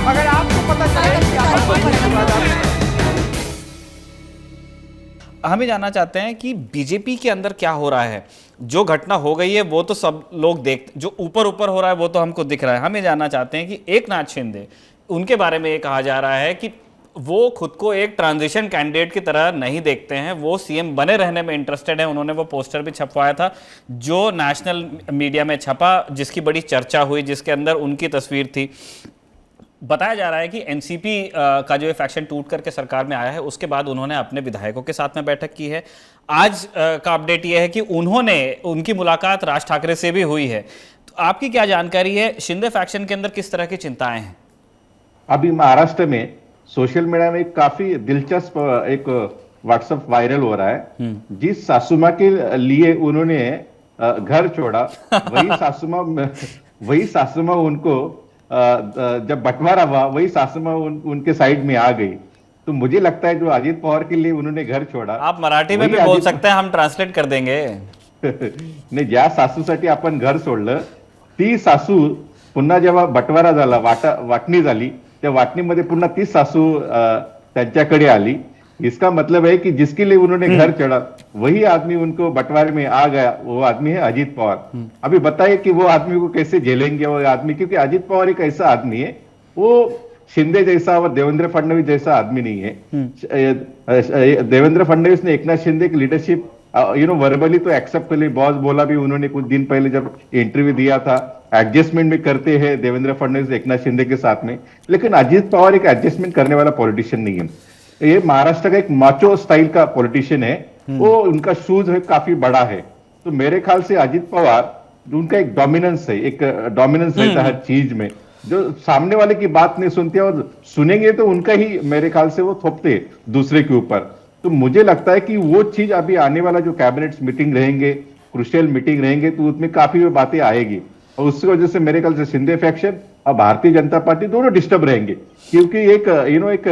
अगर आपको पता चले कि हम ये जानना चाहते हैं कि बीजेपी के अंदर क्या हो रहा है। जो घटना हो गई है वो तो सब लोग देख, जो ऊपर ऊपर हो रहा है वो तो हमको दिख रहा है। हम ये जानना चाहते हैं कि एकनाथ शिंदे, उनके बारे में ये कहा जा रहा है कि वो खुद को एक ट्रांजिशन कैंडिडेट की तरह नहीं देखते हैं, वो सीएम बने रहने में इंटरेस्टेड है। उन्होंने वो पोस्टर भी छपवाया था जो नेशनल मीडिया में छपा, जिसकी बड़ी चर्चा हुई, जिसके अंदर उनकी तस्वीर थी। बताया जा रहा है कि एनसीपी का जो फैक्शन टूट करके सरकार में आया है, उसके बाद उन्होंने अपने विधायकों के साथ में बैठक की है। आज का अपडेट यह है कि उनकी मुलाकात राज ठाकरे से भी हुई है। तो आपकी क्या जानकारी है, शिंदे फैक्शन के अंदर किस तरह की चिंताएं हैं? अभी महाराष्ट्र में सोशल मीडिया में काफी दिलचस्प एक व्हाट्सएप वायरल हो रहा है। जिस सासुमा के लिए उन्होंने घर छोड़ा, वही सासुमा उनको जब बंटवारा हुआ, वही सासुमा उनके साइड में आ गई। तो मुझे लगता है जो अजित पवार के लिए उन्होंने घर छोड़ा, आप मराठी में भी बोल सकते हैं, हम ट्रांसलेट कर देंगे। नाही, ज्या सासूसाठी आपण घर सोडलं, ती सासू पुन्हा जेव्हा बंटवारा झाला, वाटणी झाली, त्या वाटणीमध्ये पुन्हा तीच सासू त्यांच्याकडे आली। इसका मतलब है कि जिसके लिए उन्होंने घर चढ़ा, वही आदमी उनको बंटवारे में आ गया। वो आदमी है अजित पवार। अभी बताइए कि वो आदमी को कैसे झेलेंगे वो आदमी, क्योंकि अजित पवार एक ऐसा आदमी है, वो शिंदे जैसा और देवेंद्र फडणवीस जैसा आदमी नहीं है। देवेंद्र फडणवीस ने एकनाथ शिंदे की लीडरशिप वर्बली तो एक्सेप्ट कर ली। बॉस बोला भी उन्होंने कुछ दिन पहले जब इंटरव्यू दिया था, एडजस्टमेंट भी करते हैं देवेंद्र फडणवीस एकनाथ शिंदे के साथ में। लेकिन अजित पवार एक एडजस्टमेंट करने वाला पॉलिटिशियन नहीं है। ये महाराष्ट्र का एक माचो स्टाइल का पॉलिटिशियन है, वो उनका शूज है काफी बड़ा है। तो मेरे ख्याल से अजित पवार, उनका एक डोमिनेंस है, एक डोमिनेंस रहता है हर चीज में, जो सामने वाले की बात नहीं सुनते और सुनेंगे तो उनका ही मेरे ख्याल से वो थोपते दूसरे के ऊपर। तो मुझे लगता है कि वो चीज अभी आने वाला जो कैबिनेट मीटिंग रहेंगे, क्रुशियल मीटिंग रहेंगे, तो उसमें काफी वो बातें आएगी। और उसकी वजह से मेरे ख्याल से शिंदे फैक्शन और भारतीय जनता पार्टी दोनों डिस्टर्ब रहेंगे। क्योंकि एक एक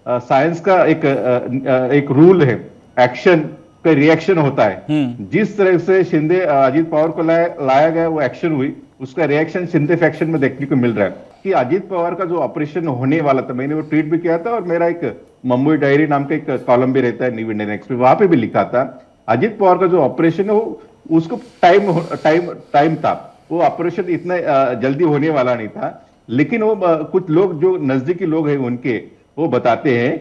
साइंस का एक रूल है, एक्शन का रिएक्शन होता है। जिस तरह से शिंदे अजित पवार को लाया गया, वो एक्शन हुई, उसका रिएक्शन शिंदे फैक्शन में देखने को मिल रहा है। कि अजित पवार का जो ऑपरेशन होने वाला था, मैंने वो ट्वीट भी किया था, और मेरा एक मुंबई डायरी नाम का एक कॉलम भी रहता है न्यू इंडियन एक्सप्रेस, वहां पे भी लिखा था अजित पवार का जो ऑपरेशन है वो उसको टाइम था। वो ऑपरेशन इतना जल्दी होने वाला नहीं था। लेकिन वो कुछ लोग जो नजदीकी लोग हैं उनके, वो बताते हैं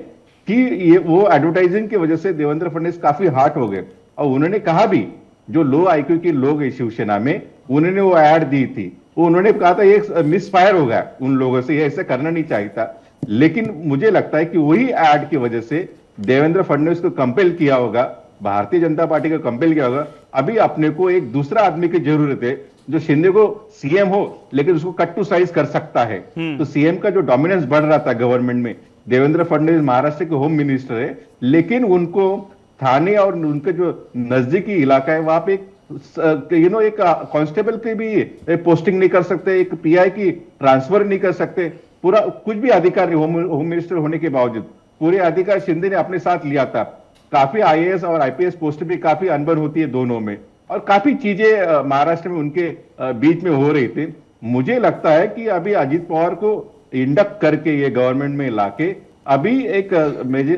कि ये वो एडवर्टाइजिंग की वजह से देवेंद्र फडणवीस काफी हार्ट हो गए। और उन्होंने कहा भी, जो लो आईक्यू के लोग हैं शिवसेना में, उन्होंने वो ऐड दी थी, वो उन्होंने कहा था ये मिसफायर हो गया उन लोगों से, ये ऐसा करना नहीं चाहिए था। लेकिन मुझे लगता है कि वही ऐड की वजह से देवेंद्र फडणवीस को कंपेल किया होगा, भारतीय जनता पार्टी को कंपेल किया होगा। अभी अपने को एक दूसरा आदमी की जरूरत है जो शिंदे को सीएम हो लेकिन उसको कट टू साइज कर सकता है। तो सीएम का जो डोमिनेंस बढ़ रहा था गवर्नमेंट में, देवेंद्र फडणवीस महाराष्ट्र के होम मिनिस्टर है, लेकिन उनको थाने और उनके जो नजदीकी इलाका है वहां पे एक कांस्टेबल की भी पोस्टिंग नहीं कर सकते, एक पीआई की ट्रांसफर नहीं कर सकते, पूरा कुछ भी अधिकार नहीं। होम मिनिस्टर होने के बावजूद पूरे अधिकार शिंदे ने अपने साथ लिया था। काफी आईएएस और आईपीएस पोस्ट भी काफी अनबन होती है दोनों में, और काफी चीजें महाराष्ट्र में उनके बीच में हो रही थी। मुझे लगता है कि अभी अजित पवार को इंडक्ट करके ये गवर्नमेंट में लाके अभी एक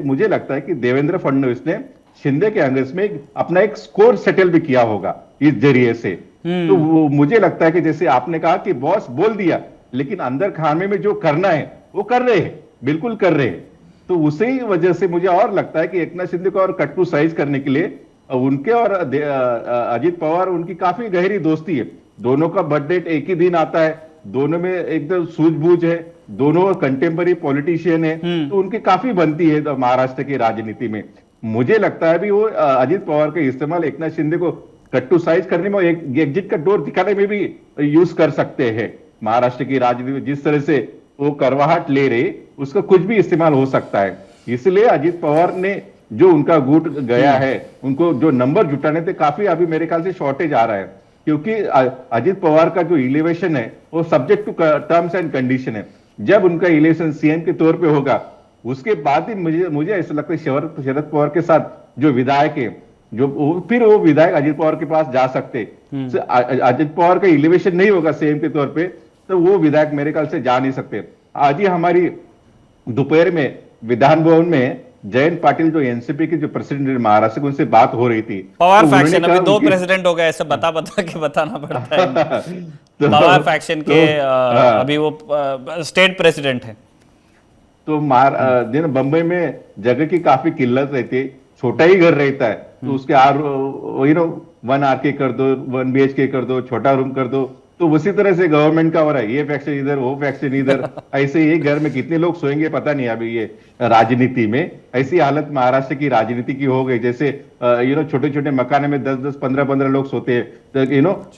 मुझे लगता है कि देवेंद्र फडणवीस ने शिंदे के अंग्रेज में अपना एक स्कोर सेटल भी किया होगा इस जरिए से। तो वो मुझे लगता है कि जैसे आपने कहा कि बॉस बोल दिया, लेकिन अंदर खाने में जो करना है वो कर रहे हैं, बिल्कुल कर रहे हैं। तो उसी वजह से मुझे और लगता है कि एकनाथ शिंदे को और कट टू साइज करने के लिए उनके और अजित पवार, उनकी काफी गहरी दोस्ती है। दोनों का बर्थडे एक ही दिन आता है, दोनों में एकदम सूझबूझ है, दोनों कंटेम्पररी पॉलिटिशियन है, तो उनकी काफी बनती है महाराष्ट्र की राजनीति में। मुझे लगता है भी वो अजित पवार का इस्तेमाल एकनाथ शिंदे को कट टू साइज करने में, एक एग्जिट का डोर दिखाने में भी यूज कर सकते हैं। महाराष्ट्र की राजनीति में जिस तरह से वो करवाहट ले रहे, उसका कुछ भी इस्तेमाल हो सकता है। इसलिए अजित पवार ने जो उनका गुट गया है, उनको जो नंबर जुटाने थे, काफी अभी मेरे ख्याल से शॉर्टेज आ रहा है। क्योंकि अजित पवार का जो इलेवेशन है वो subject to terms and condition है। जब उनका इलेक्शन सीएम के तौर पे होगा, उसके बाद ही मुझे ऐसा लगता है शरद पवार के साथ जो विधायक है, फिर वो विधायक अजित पवार के पास जा सकते। अजित पवार का इलिवेशन नहीं होगा सीएम के तौर पे, तो वो विधायक मेरे ख्याल से जा नहीं सकते। आज ही हमारी दोपहर में विधान भवन में जयंत पाटिल जो एनसीपी के जो प्रेसिडेंट है महाराष्ट्र के, उनसे बात हो रही थी। पवार तो उन्होंने फैक्शन, अभी कहा दो उनकी- प्रेसिडेंट हो गए, ऐसे बता बता के बताना पड़ता है। तो- पवार फैक्शन के हाँ। अभी वो स्टेट प्रेसिडेंट है। तो दिन बंबई में जगह की काफी किल्लत रहती है, छोटा ही घर रहता है, तो उसके वही नो 1 RK कर दो, 1 BHK कर दो, छोटा रूम कर दो। तो उसी तरह से गवर्नमेंट का हो रहा है, ये फैक्शन इधर, वो फैक्शन इधर। ऐसे ही घर में कितने लोग सोएंगे पता नहीं। अभी ये राजनीति में ऐसी हालत महाराष्ट्र की राजनीति की हो गई, जैसे छोटे छोटे मकान में 10-10, 15-15 लोग सोते हैं,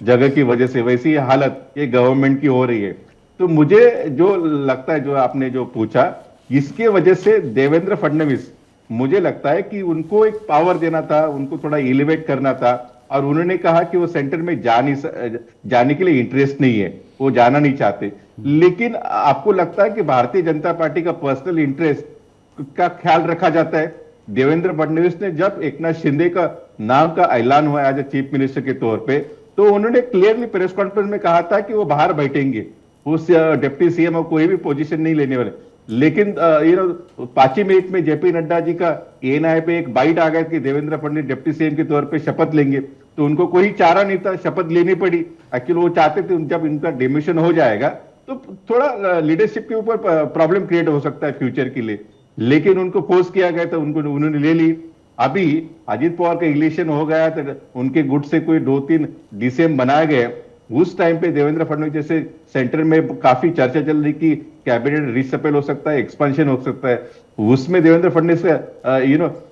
जगह की वजह से। वैसी हालत ये गवर्नमेंट की हो रही है। तो मुझे जो लगता है, जो आपने जो पूछा, इसके वजह से देवेंद्र फडणवीस, मुझे लगता है कि उनको एक पावर देना था, उनको थोड़ा एलिवेट करना था। और उन्होंने कहा कि वो सेंटर में जाने के लिए इंटरेस्ट नहीं है, वो जाना नहीं चाहते। लेकिन आपको लगता है कि भारतीय जनता पार्टी का पर्सनल इंटरेस्ट का ख्याल रखा जाता है? देवेंद्र फडणवीस ने जब एकनाथ शिंदे का नाम का ऐलान हुआ एज ए चीफ मिनिस्टर के तौर पे, तो उन्होंने क्लियरली प्रेस कॉन्फ्रेंस में कहा था कि वो बाहर बैठेंगे, उस डिप्टी सीएम और कोई भी पोजीशन नहीं लेने वाले। लेकिन 5 मिनट में जेपी नड्डा जी का एएनआई पे एक बाइट आ गया कि देवेंद्र फडणवीस डिप्टी सीएम के तौर पे शपथ लेंगे, तो उनको कोई चारा नहीं था, शपथ लेनी पड़ी। एक्चुअली वो चाहते थे जब इनका डिमिशन हो जाएगा तो थोड़ा लीडरशिप के ऊपर प्रॉब्लम क्रिएट हो सकता है फ्यूचर के लिए, लेकिन उनको फोर्स किया गया था, उन्होंने ले ली। अभी अजीत पवार का इलेक्शन हो गया तो उनके गुट से कोई 2-3 DCM बनाए गए। उस टाइम पे देवेंद्र फडणवीस जैसे सेंटर में काफी चर्चा चल रही कि कैबिनेट रिसपेल हो सकता है, एक्सपेंशन हो सकता है, उसमें देवेंद्र फडणवीस का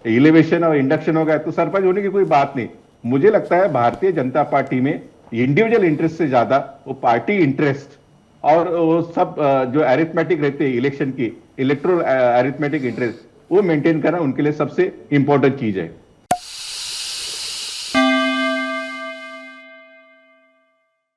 इलेवेशन और इंडक्शन हो गया, तो सरपंच होने की कोई बात नहीं। मुझे लगता है भारतीय जनता पार्टी में इंडिविजुअल इंटरेस्ट से ज्यादा वो पार्टी इंटरेस्ट और वो सब जो अरिथमेटिक रहते हैं इलेक्शन की, इलेक्ट्रोल अरिथमेटिक इंटरेस्ट, वो मेंटेन करना उनके लिए सबसे इंपॉर्टेंट चीज है।